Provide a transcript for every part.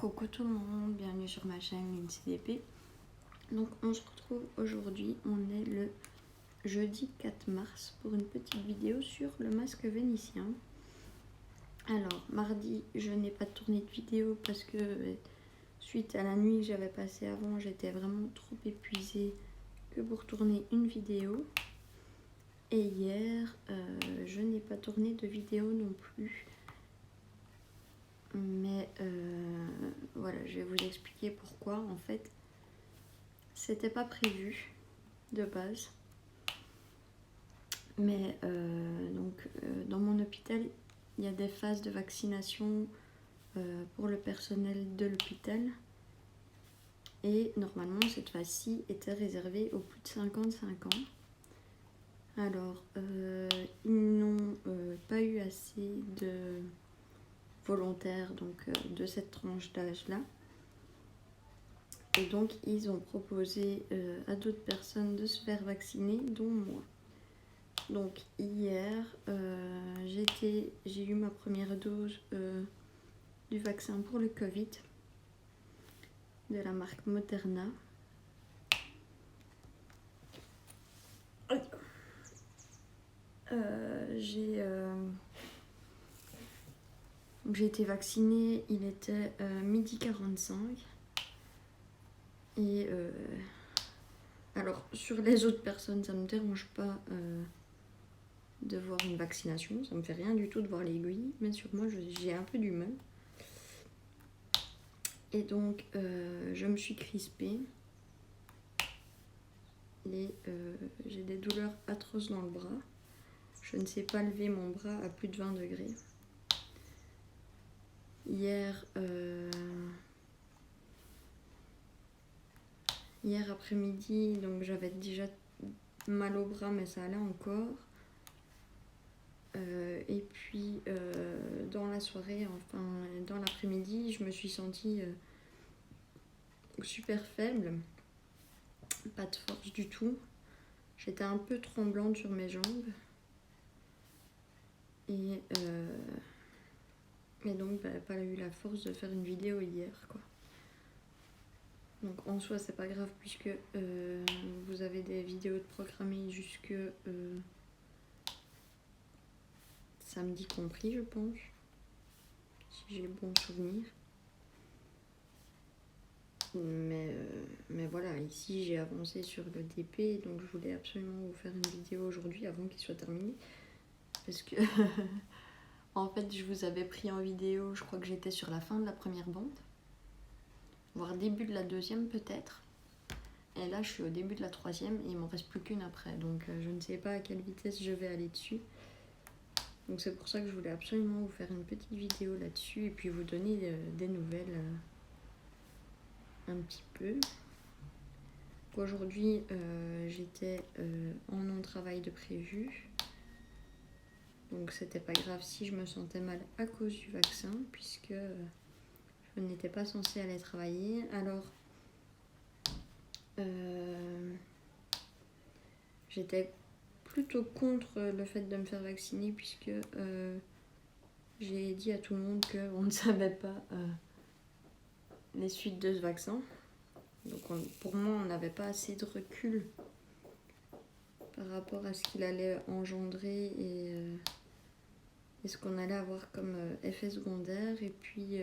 Coucou tout le monde, bienvenue sur ma chaîne LinCDP. Donc on se retrouve aujourd'hui, on est le jeudi 4 mars pour une petite vidéo sur le masque vénitien. Alors mardi je n'ai pas tourné de vidéo parce que suite à la nuit que j'avais passée avant, j'étais vraiment trop épuisée que pour tourner une vidéo. Et hier je n'ai pas tourné de vidéo non plus. Mais voilà, je vais vous expliquer pourquoi. En fait, c'était pas prévu de base. Mais dans mon hôpital, il y a des phases de vaccination pour le personnel de l'hôpital. Et normalement, cette phase-ci était réservée aux plus de 55 ans. Alors, ils n'ont pas eu assez de volontaires de cette tranche d'âge-là. Et donc, ils ont proposé à d'autres personnes de se faire vacciner, dont moi. Donc, hier, j'ai eu ma première dose du vaccin pour le Covid de la marque Moderna. J'ai été vaccinée, il était 12h45. Et alors, sur les autres personnes, ça ne me dérange pas de voir une vaccination. Ça me fait rien du tout de voir l'aiguille. Mais sur moi, j'ai un peu du mal. Et donc, je me suis crispée. Et j'ai des douleurs atroces dans le bras. Je ne sais pas lever mon bras à plus de 20 degrés. Hier après-midi, donc j'avais déjà mal au bras, mais ça allait encore. Et puis dans la soirée, enfin dans l'après-midi, je me suis sentie super faible, pas de force du tout. J'étais un peu tremblante sur mes jambes. Et donc pas eu la force de faire une vidéo hier, quoi. Donc en soi c'est pas grave puisque vous avez des vidéos de programmées jusque samedi compris, je pense, si j'ai bon souvenir. Mais voilà, ici j'ai avancé sur le DP, donc je voulais absolument vous faire une vidéo aujourd'hui avant qu'il soit terminé. Parce que en fait je vous avais pris en vidéo, je crois que j'étais sur la fin de la première bande, voire début de la deuxième peut-être. Et là je suis au début de la troisième et il m'en reste plus qu'une après, donc je ne sais pas à quelle vitesse je vais aller dessus. Donc c'est pour ça que je voulais absolument vous faire une petite vidéo là-dessus et puis vous donner des nouvelles un petit peu. Aujourd'hui j'étais en non-travail de prévu. Donc c'était pas grave si je me sentais mal à cause du vaccin puisque je n'étais pas censée aller travailler. Alors j'étais plutôt contre le fait de me faire vacciner puisque j'ai dit à tout le monde qu'on ne savait pas les suites de ce vaccin. Donc pour moi on n'avait pas assez de recul par rapport à ce qu'il allait engendrer et ce qu'on allait avoir comme effet secondaire. Et puis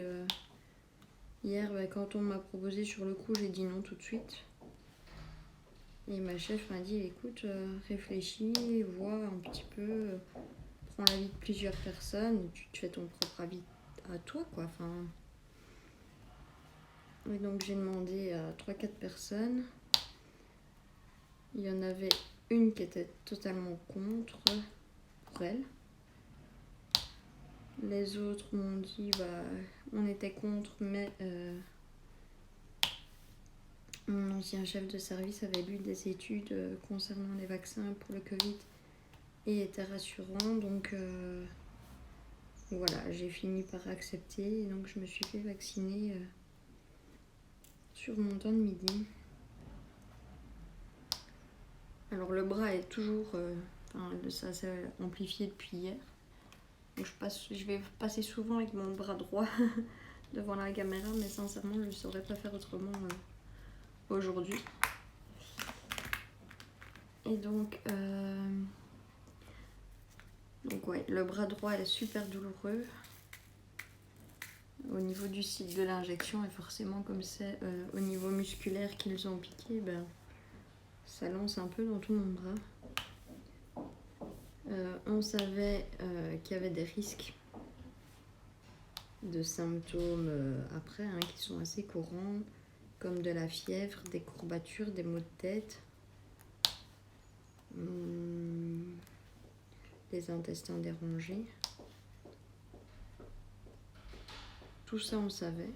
hier quand on m'a proposé sur le coup, j'ai dit non tout de suite. Et ma chef m'a dit écoute, réfléchis, vois un petit peu, prends l'avis de plusieurs personnes, tu te fais ton propre avis à toi, quoi. Enfin, et donc j'ai demandé à 3-4 personnes. Il y en avait une qui était totalement contre pour elle. Les autres m'ont dit on était contre, mais mon ancien chef de service avait lu des études concernant les vaccins pour le Covid et était rassurant. Donc voilà, j'ai fini par accepter. Et donc je me suis fait vacciner sur mon temps de midi. Alors le bras est toujours, ça s'est amplifié depuis hier. Donc je vais passer souvent avec mon bras droit devant la caméra, mais sincèrement je ne saurais pas faire autrement aujourd'hui. Et donc ouais, le bras droit est super douloureux au niveau du site de l'injection, et forcément comme c'est au niveau musculaire qu'ils ont piqué, ben, ça lance un peu dans tout mon bras. On savait qu'il y avait des risques de symptômes après qui sont assez courants, comme de la fièvre, des courbatures, des maux de tête, des intestins dérangés. Tout ça on savait.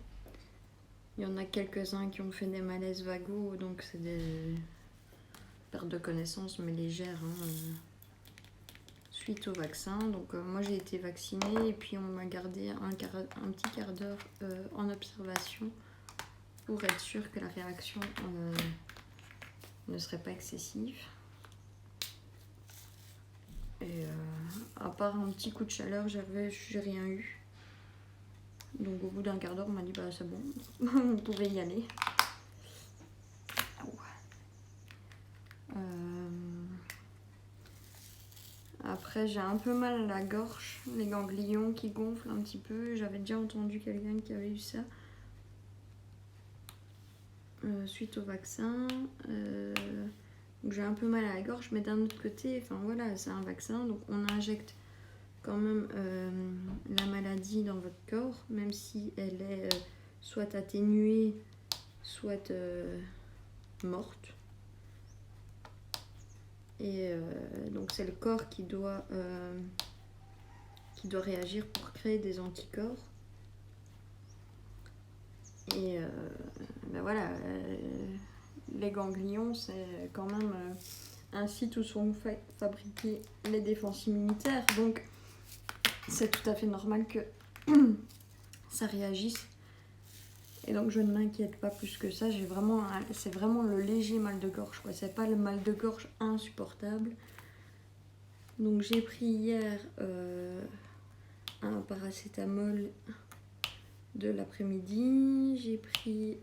Il y en a quelques-uns qui ont fait des malaises vagos, donc c'est des pertes de connaissance mais légères suite au vaccin. Donc moi j'ai été vaccinée et puis on m'a gardé un petit quart d'heure en observation pour être sûr que la réaction ne serait pas excessive. Et à part un petit coup de chaleur, j'ai rien eu. Donc au bout d'un quart d'heure, on m'a dit bah c'est bon, vous pouvez y aller. Après j'ai un peu mal à la gorge, les ganglions qui gonflent un petit peu. J'avais déjà entendu quelqu'un qui avait eu ça suite au vaccin. Donc j'ai un peu mal à la gorge, mais d'un autre côté, enfin voilà, c'est un vaccin, donc on injecte quand même la maladie dans votre corps, même si elle est soit atténuée, soit morte. Et donc c'est le corps qui doit réagir pour créer des anticorps. Et ben voilà, les ganglions, c'est quand même un site où sont fabriquées les défenses immunitaires. Donc c'est tout à fait normal que ça réagisse. Et donc je ne m'inquiète pas plus que ça. C'est vraiment le léger mal de gorge, quoi. C'est pas le mal de gorge insupportable. Donc j'ai pris hier un paracétamol de l'après-midi. J'ai pris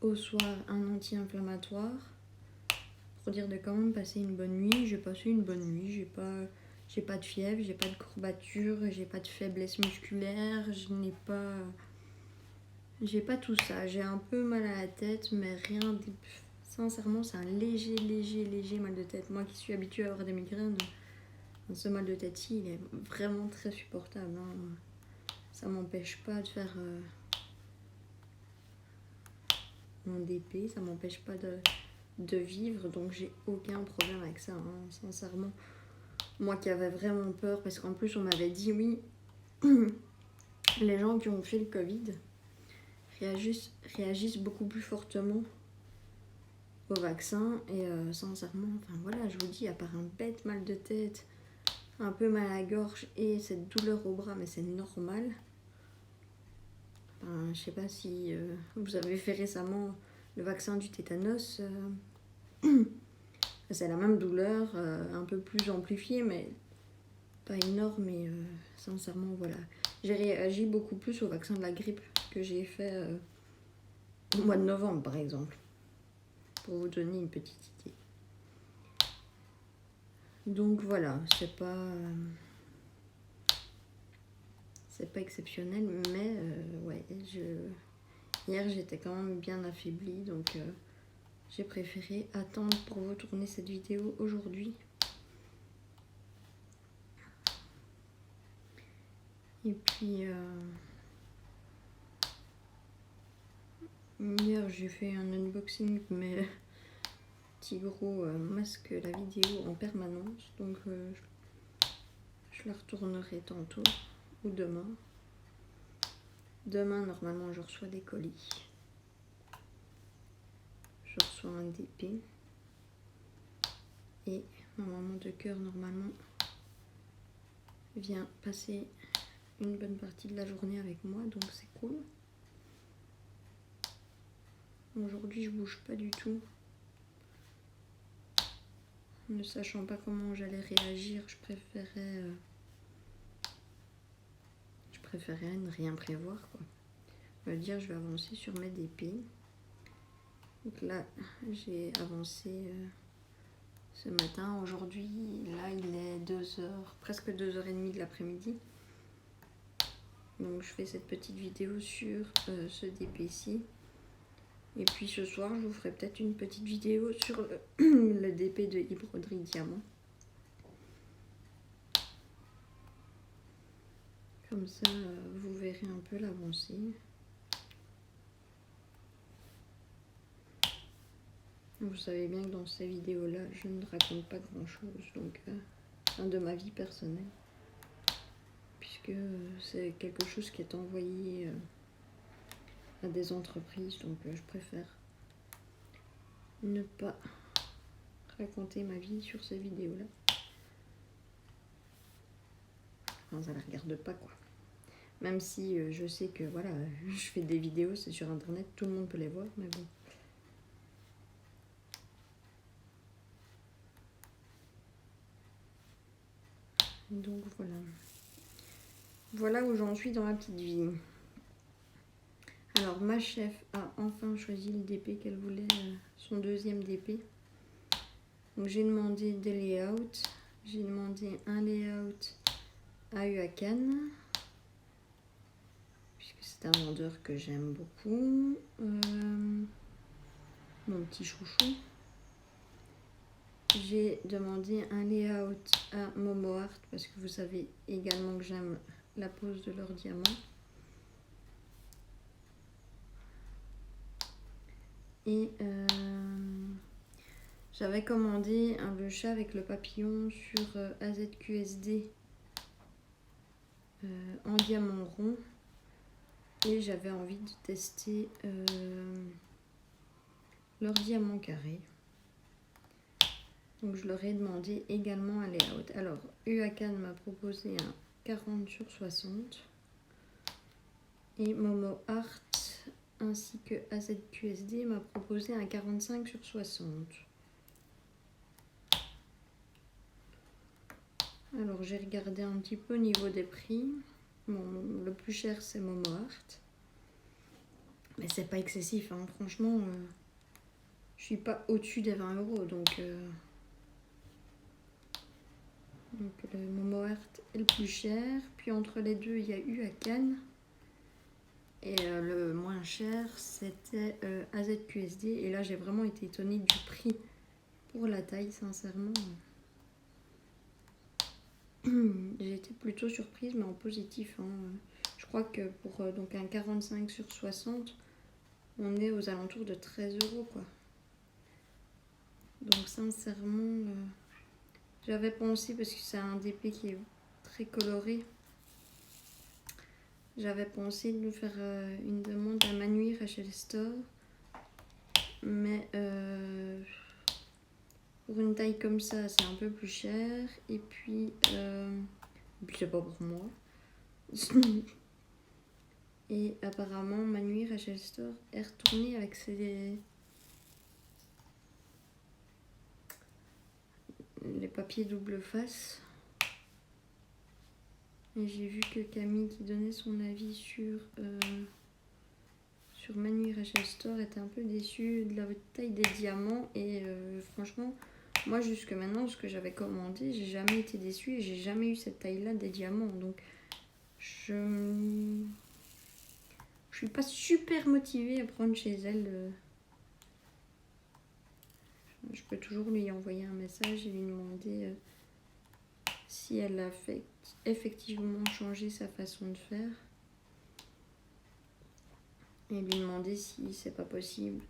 au soir un anti-inflammatoire pour dire de quand même passer une bonne nuit. J'ai passé une bonne nuit. J'ai pas de fièvre, j'ai pas de courbature, j'ai pas de faiblesse musculaire, j'ai pas tout ça. J'ai un peu mal à la tête, mais rien de... Sincèrement, c'est un léger mal de tête. Moi qui suis habituée à avoir des migraines, ce mal de tête-ci, il est vraiment très supportable. Ça m'empêche pas de faire mon DP, ça m'empêche pas de vivre, donc j'ai aucun problème avec ça, sincèrement. Moi qui avais vraiment peur, parce qu'en plus on m'avait dit oui, les gens qui ont fait le Covid réagissent beaucoup plus fortement au vaccin. Et sincèrement, enfin voilà, je vous dis, à part un bête mal de tête, un peu mal à la gorge et cette douleur au bras, mais c'est normal. Je sais pas si vous avez fait récemment le vaccin du tétanos. C'est la même douleur, un peu plus amplifiée, mais pas énorme. Et sincèrement, voilà. J'ai réagi beaucoup plus au vaccin de la grippe que j'ai fait au mois de novembre, par exemple. Pour vous donner une petite idée. Donc voilà, c'est pas exceptionnel, mais ouais, hier j'étais quand même bien affaiblie, donc j'ai préféré attendre pour vous tourner cette vidéo aujourd'hui. Et puis hier j'ai fait un unboxing, mais Tigro masque la vidéo en permanence, donc je la retournerai tantôt ou demain. Demain, normalement, je reçois des colis. Je reçois un DP. Et ma maman de cœur, normalement, vient passer une bonne partie de la journée avec moi, donc c'est cool. Aujourd'hui, je bouge pas du tout. Ne sachant pas comment j'allais réagir, je préférais préférais ne rien prévoir, quoi. Me dire, je vais avancer sur mes DP. Donc là, j'ai avancé ce matin. Aujourd'hui, là, il est 2h, presque 2h30 de l'après-midi. Donc je fais cette petite vidéo sur ce DP-ci. Et puis ce soir, je vous ferai peut-être une petite vidéo sur le DP de Broderie Diamant. Comme ça, vous verrez un peu l'avancée. Vous savez bien que dans ces vidéos-là, je ne raconte pas grand-chose, donc de ma vie personnelle. Puisque c'est quelque chose qui est envoyé à des entreprises, donc je préfère ne pas raconter ma vie sur ces vidéos-là. Enfin, ça la regarde pas, quoi. Même si je sais que voilà, je fais des vidéos, c'est sur internet, tout le monde peut les voir, mais bon. Donc voilà. Voilà où j'en suis dans ma petite vie. Alors ma chef a enfin choisi le DP qu'elle voulait, son deuxième DP. Donc j'ai demandé des layouts. J'ai demandé un layout à UACAN, puisque c'est un vendeur que j'aime beaucoup. Mon petit chouchou. J'ai demandé un layout à Momo Art, parce que vous savez également que j'aime la pose de leurs diamants. Et j'avais commandé le chat avec le papillon sur AZQSD en diamant rond. Et j'avais envie de tester leur diamant carré. Donc je leur ai demandé également un layout. Alors UACAN m'a proposé un 40/60. Et Momo Art ainsi que AZQSD m'a proposé un 45/60. Alors j'ai regardé un petit peu au niveau des prix. Bon, le plus cher c'est Momo Art. Mais c'est pas excessif, hein. Franchement, je suis pas au-dessus des 20 €. Donc le Momo Art est le plus cher. Puis entre les deux, il y a UACAN. Et le moins cher, c'était AZQSD. Et là, j'ai vraiment été étonnée du prix pour la taille, sincèrement. J'ai été plutôt surprise, mais en positif, hein. Je crois que pour donc un 45/60, on est aux alentours de 13 €, quoi. Donc sincèrement, j'avais pensé, parce que c'est un DP qui est très coloré, j'avais pensé de nous faire une demande à Manuire HL Store. Mais pour une taille comme ça, c'est un peu plus cher. Et puis c'est pas pour moi. Et apparemment, Manuire HL Store est retourné avec les papiers double face. Et j'ai vu que Camille, qui donnait son avis sur Manuire HL Store, était un peu déçue de la taille des diamants. Et franchement, moi jusque maintenant, ce que j'avais commandé, j'ai jamais été déçue et j'ai jamais eu cette taille-là des diamants. Donc je suis pas super motivée à prendre chez elle. Je peux toujours lui envoyer un message et lui demander si elle a effectivement changé sa façon de faire. Et lui demander si c'est pas possible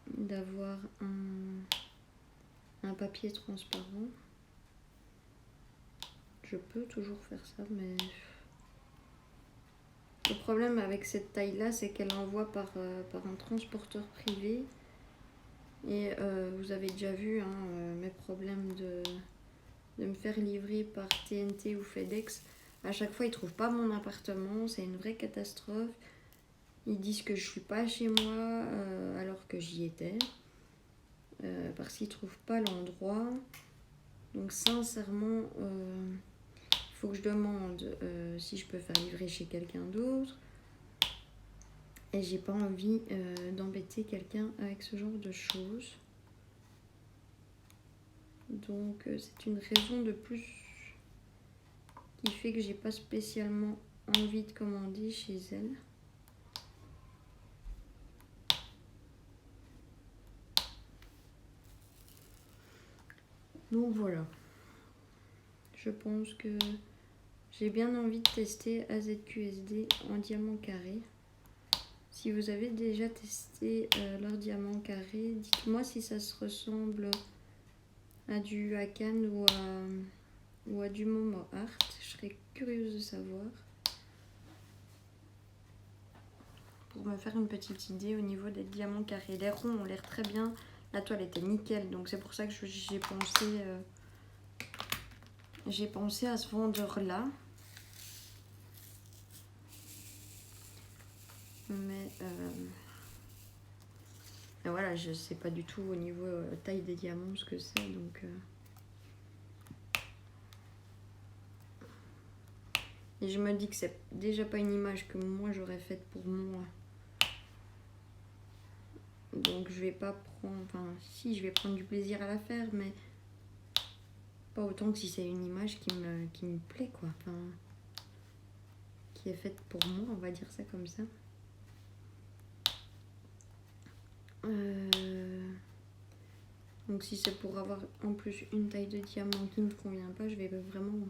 d'avoir un papier transparent. Je peux toujours faire ça, mais le problème avec cette taille-là, c'est qu'elle envoie par un transporteur privé. Et vous avez déjà vu mes problèmes de me faire livrer par TNT ou FedEx. À chaque fois, ils ne trouvent pas mon appartement. C'est une vraie catastrophe. Ils disent que je ne suis pas chez moi alors que j'y étais. Parce qu'ils ne trouvent pas l'endroit. Donc sincèrement, il faut que je demande si je peux faire livrer chez quelqu'un d'autre. Et j'ai pas envie d'embêter quelqu'un avec ce genre de choses. Donc c'est une raison de plus qui fait que j'ai pas spécialement envie de commander chez elle. Donc voilà. Je pense que j'ai bien envie de tester AZQSD en diamant carré. Si vous avez déjà testé leur diamant carré, dites-moi si ça se ressemble à du Hakan ou à du Momo Art. Je serais curieuse de savoir. Pour me faire une petite idée au niveau des diamants carrés. Les ronds ont l'air très bien. La toile était nickel, donc c'est pour ça que j'ai pensé à ce vendeur-là. Mais voilà, je sais pas du tout au niveau taille des diamants ce que c'est, donc et je me dis que c'est déjà pas une image que moi j'aurais faite pour moi, donc je vais pas prendre, enfin si, je vais prendre du plaisir à la faire, mais pas autant que si c'est une image qui me plaît, quoi, enfin qui est faite pour moi, on va dire ça comme ça. Donc si c'est pour avoir en plus une taille de diamant qui ne me convient pas, je vais vraiment...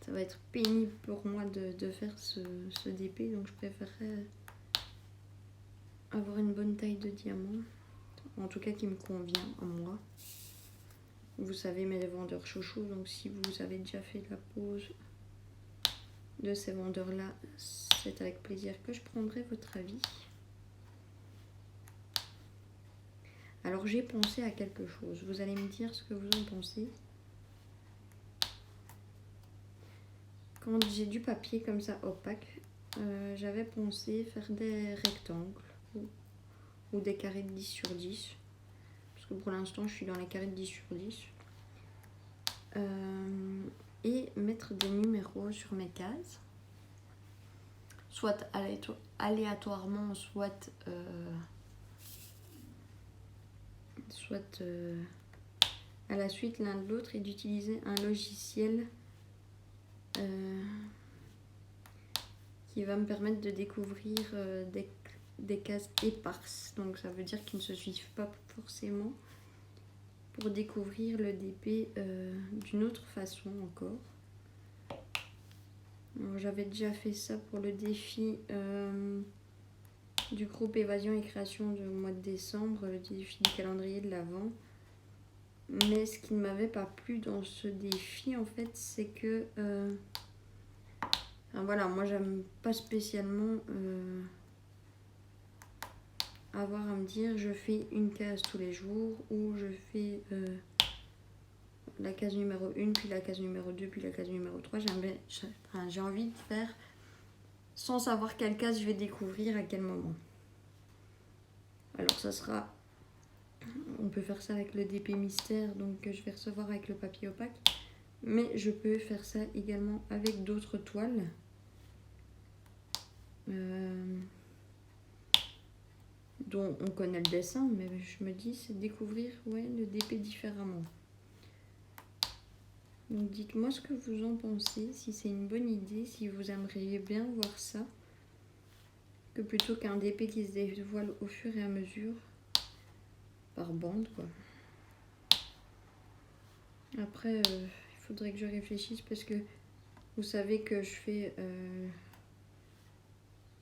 Ça va être pénible pour moi de faire ce DP, donc je préférerais avoir une bonne taille de diamant. En tout cas qui me convient à moi. Vous savez, mes vendeurs chouchous, donc si vous avez déjà fait la pause de ces vendeurs-là, c'est avec plaisir que je prendrai votre avis. Alors j'ai pensé à quelque chose, vous allez me dire ce que vous en pensez. Quand j'ai du papier comme ça opaque, j'avais pensé faire des rectangles ou des carrés de 10 sur 10. Parce que pour l'instant je suis dans les carrés de 10 sur 10. Et mettre des numéros sur mes cases. Soit aléatoirement, soit à la suite l'un de l'autre, et d'utiliser un logiciel qui va me permettre de découvrir des cases éparses. Donc ça veut dire qu'ils ne se suivent pas forcément, pour découvrir le DP d'une autre façon encore. J'avais déjà fait ça pour le défi du groupe Évasion et Création du mois de décembre, le défi du calendrier de l'Avent. Mais ce qui ne m'avait pas plu dans ce défi, en fait, c'est que voilà, moi j'aime pas spécialement avoir à me dire je fais une case tous les jours, ou je fais la case numéro 1, puis la case numéro 2, puis la case numéro 3. J'ai envie de faire sans savoir quelle case je vais découvrir à quel moment. Alors ça sera... On peut faire ça avec le DP mystère, donc que je vais recevoir avec le papier opaque. Mais je peux faire ça également avec d'autres toiles. Dont on connaît le dessin, mais je me dis c'est découvrir le DP différemment. Donc dites-moi ce que vous en pensez, si c'est une bonne idée, si vous aimeriez bien voir ça, que plutôt qu'un DP qui se dévoile au fur et à mesure, par bande, quoi. Après, il faudrait que je réfléchisse, parce que vous savez que je fais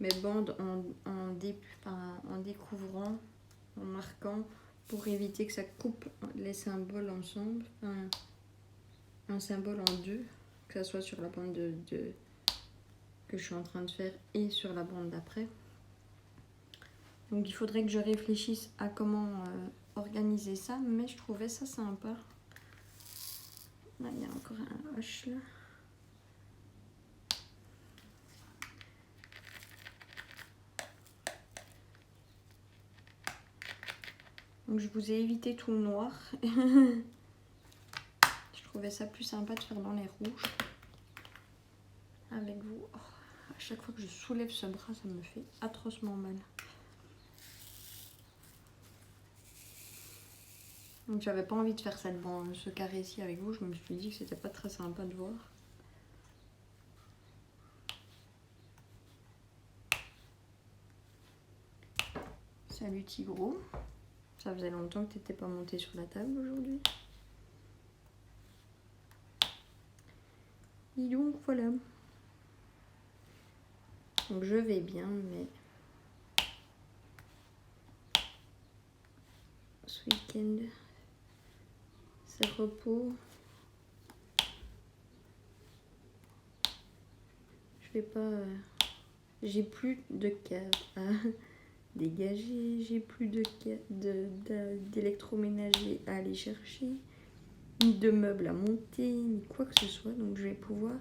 mes bandes en découvrant, en marquant, pour éviter que ça coupe les symboles ensemble, un symbole en deux, que ça soit sur la bande que je suis en train de faire et sur la bande d'après. Donc il faudrait que je réfléchisse à comment organiser ça, mais je trouvais ça sympa. Là, il y a encore un H là. Donc je vous ai évité tout le noir. Je trouvais ça plus sympa de faire dans les rouges avec vous. Oh, à chaque fois que je soulève ce bras, ça me fait atrocement mal. Donc j'avais pas envie de faire ce carré-ci avec vous. Je me suis dit que c'était pas très sympa de voir. Salut Tigro. Ça faisait longtemps que t'étais pas monté sur la table aujourd'hui. Et donc voilà. Donc je vais bien, mais ce week-end, c'est repos. Je vais pas. J'ai plus de cave à dégager, j'ai plus d'électroménager à aller chercher, ni de meubles à monter, ni quoi que ce soit. Donc je vais pouvoir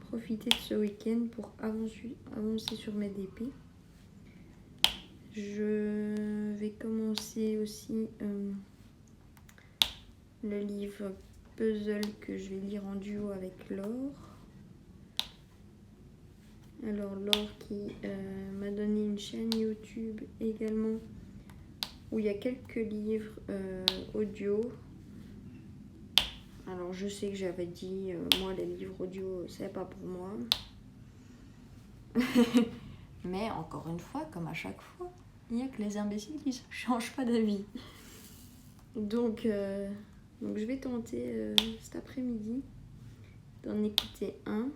profiter de ce week-end pour avancer sur mes DP. Je vais commencer aussi le livre puzzle que je vais lire en duo avec Laure. Alors Laure qui m'a donné une chaîne YouTube également où il y a quelques livres audio. Alors je sais que j'avais dit moi les livres audio c'est pas pour moi. Mais encore une fois, comme à chaque fois, il n'y a que les imbéciles qui ne changent pas d'avis. Donc je vais tenter cet après-midi d'en écouter un.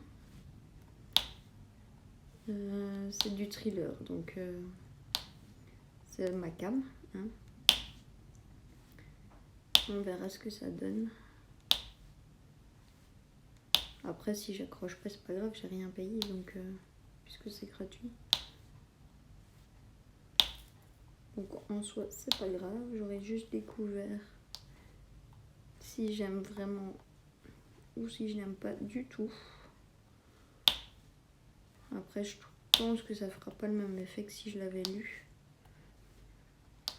C'est du thriller, donc c'est ma cam. Hein. On verra ce que ça donne. Après, si j'accroche pas, c'est pas grave, j'ai rien payé, donc puisque c'est gratuit. Donc en soi, c'est pas grave, j'aurais juste découvert si j'aime vraiment ou si je n'aime pas du tout. Après, je pense que ça fera pas le même effet que si je l'avais lu.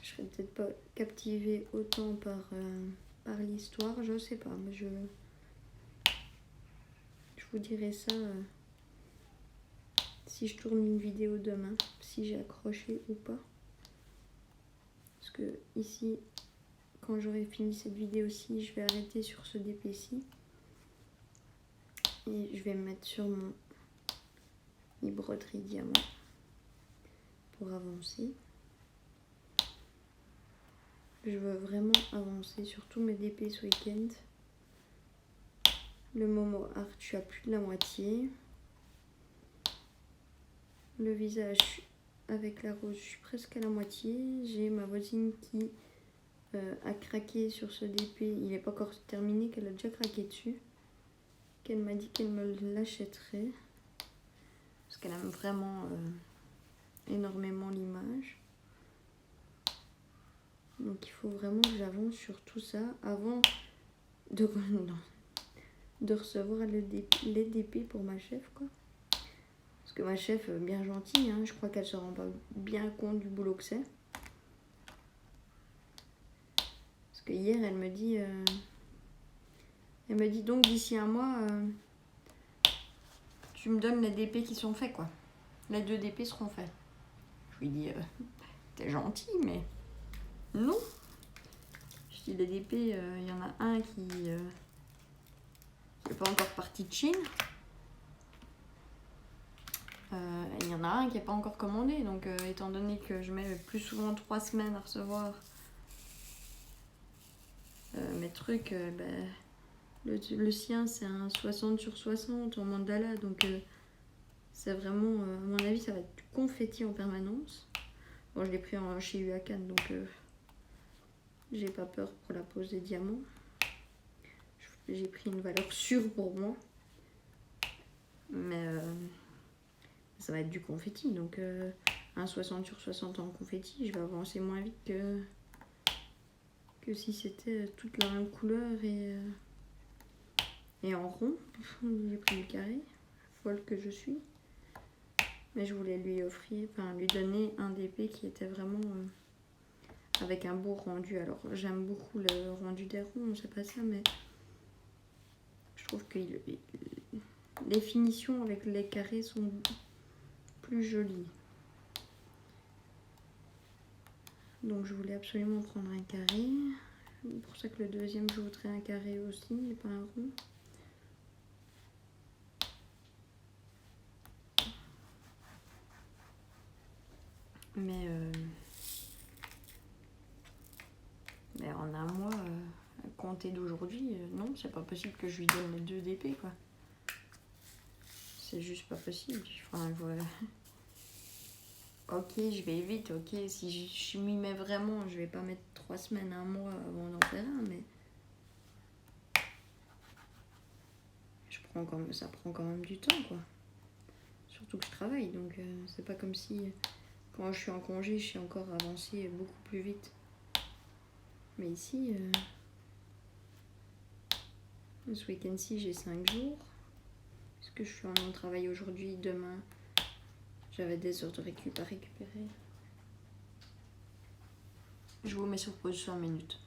Je serais peut-être pas captivée autant par l'histoire, je sais pas, mais je vous dirai ça si je tourne une vidéo demain, si j'ai accroché ou pas. Parce que ici, quand j'aurai fini cette vidéo-ci, je vais arrêter sur ce DP-ci. Et je vais me mettre sur mon broderie diamant pour avancer. Je veux vraiment avancer sur tous mes DP ce week-end. Le Momo Art, je suis à plus de la moitié. Le visage avec la rose, je suis presque à la moitié. J'ai ma voisine qui a craqué sur ce DP. Il n'est pas encore terminé, qu'elle a déjà craqué dessus. Qu'elle m'a dit qu'elle me l'achèterait. Parce qu'elle aime vraiment énormément l'image. Donc il faut vraiment que j'avance sur tout ça avant de recevoir les DP pour ma chef, quoi. Parce que ma chef, bien gentille, hein, je crois qu'elle se rend pas bien compte du boulot que c'est. Parce que hier, elle me dit donc d'ici un mois, tu me donnes les DP qui sont faits, quoi. Les 2 DP seront faits. Je lui dis, t'es gentil, mais non. Je dis, les DP, il y en a un qui n'est pas encore parti de Chine. Il y en a un qui n'est pas encore commandé. Donc, étant donné que je mets plus souvent 3 semaines à recevoir mes trucs, le sien, c'est un 60 sur 60 en mandala. Donc, c'est vraiment, à mon avis, ça va être du confetti en permanence. Bon, je l'ai pris chez Uakan, donc j'ai pas peur pour la pose des diamants. J'ai pris une valeur sûre pour moi. Mais ça va être du confetti. Donc un 60 sur 60 en confetti, je vais avancer moins vite que si c'était toute la même couleur et en rond. J'ai pris du carré, folle que je suis. Mais je voulais lui donner un DP qui était vraiment avec un beau rendu. Alors j'aime beaucoup le rendu des ronds, c'est pas ça, mais trouve que les finitions avec les carrés sont plus jolies. Donc je voulais absolument prendre un carré. C'est pour ça que le deuxième, je voudrais un carré aussi et pas un rond. Mais en un mois, à compter d'aujourd'hui, non, c'est pas possible que je lui donne les 2 d'épée, quoi. C'est juste pas possible. Enfin, voilà. Ok, je vais vite, ok. Si je m'y mets vraiment, je vais pas mettre 3 semaines, un mois avant d'en faire un, mais ça prend quand même du temps, quoi. Surtout que je travaille, donc c'est pas comme si quand je suis en congé, je suis encore avancée beaucoup plus vite. Mais ici, ce week-end-ci, j'ai 5 jours. Parce que je suis en travail aujourd'hui, demain, j'avais des heures de récup à récupérer. Je vous mets sur pause 5 minutes.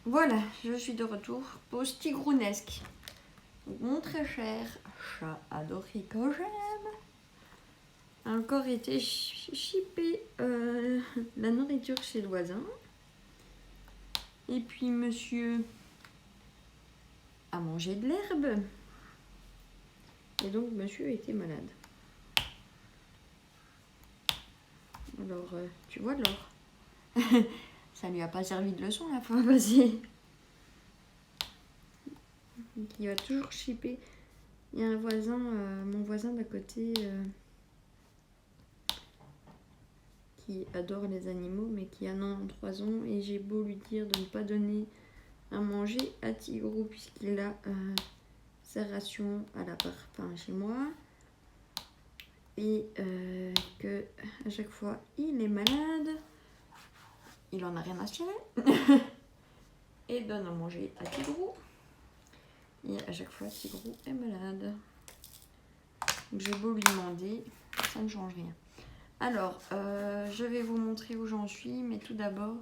Voilà, je suis de retour. Pause tigrounesque. Mon très cher chat adoré que j'aime a encore été chipé la nourriture chez le voisin. Et puis monsieur a mangé de l'herbe. Et donc monsieur était malade. Alors, tu vois Laure, ça lui a pas servi de leçon la fois passée. Il va toujours chipper. Il y a un voisin, mon voisin d'à côté, qui adore les animaux, mais qui a 93 ans. Et j'ai beau lui dire de ne pas donner à manger à Tigrou, puisqu'il a sa ration à la part chez moi. Et que à chaque fois il est malade, il en a rien à tirer et donne à manger à Tigrou. Et à chaque fois Tigrou est malade. Donc j'ai beau lui demander, ça ne change rien. Alors je vais vous montrer où j'en suis, mais tout d'abord,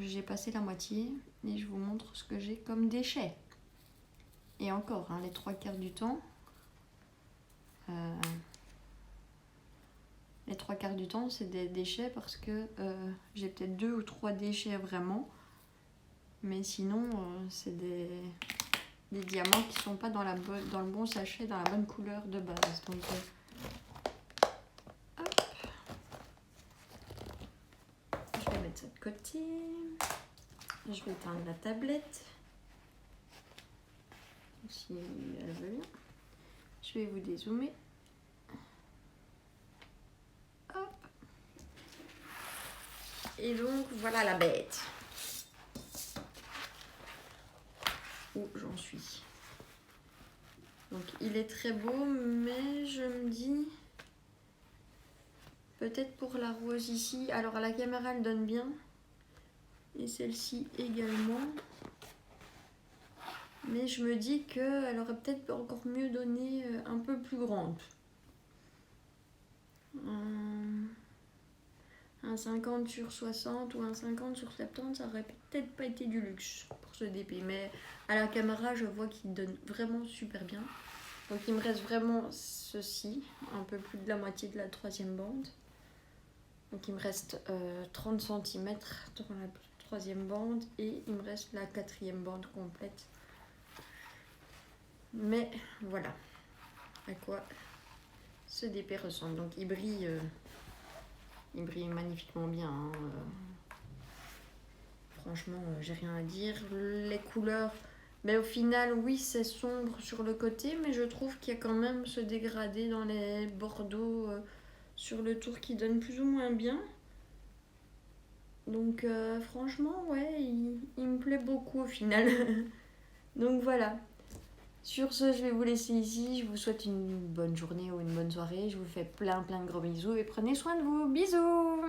j'ai passé la moitié et je vous montre ce que j'ai comme déchets. Et encore, hein, les 3/4 du temps. Les 3/4 du temps, c'est des déchets parce que j'ai peut-être 2 ou 3 déchets vraiment. Mais sinon, c'est des diamants qui sont pas dans le bon sachet, dans la bonne couleur de base. Donc, hop. Je vais mettre ça de côté. Je vais éteindre la tablette. Si elle veut bien. Je vais vous dézoomer. Et donc, voilà la bête. Où j'en suis. Donc, il est très beau, mais je me dis... Peut-être pour la rose ici. Alors, à la caméra, elle donne bien. Et celle-ci également. Mais je me dis qu'elle aurait peut-être encore mieux donné un peu plus grande. Un 50 sur 60 ou un 50 sur 70, ça aurait peut-être pas été du luxe pour ce DP. Mais à la caméra, je vois qu'il donne vraiment super bien. Donc il me reste vraiment ceci, un peu plus de la moitié de la 3e bande. Donc il me reste 30 cm dans la 3e bande et il me reste la 4e bande complète. Mais voilà à quoi ce DP ressemble. Donc il brille magnifiquement bien. Hein. Franchement, j'ai rien à dire. Les couleurs, mais au final, oui, c'est sombre sur le côté, mais je trouve qu'il y a quand même ce dégradé dans les bordeaux sur le tour qui donne plus ou moins bien. Donc franchement, ouais, il me plaît beaucoup au final. Donc voilà. Sur ce, je vais vous laisser ici. Je vous souhaite une bonne journée ou une bonne soirée. Je vous fais plein de gros bisous et prenez soin de vous. Bisous!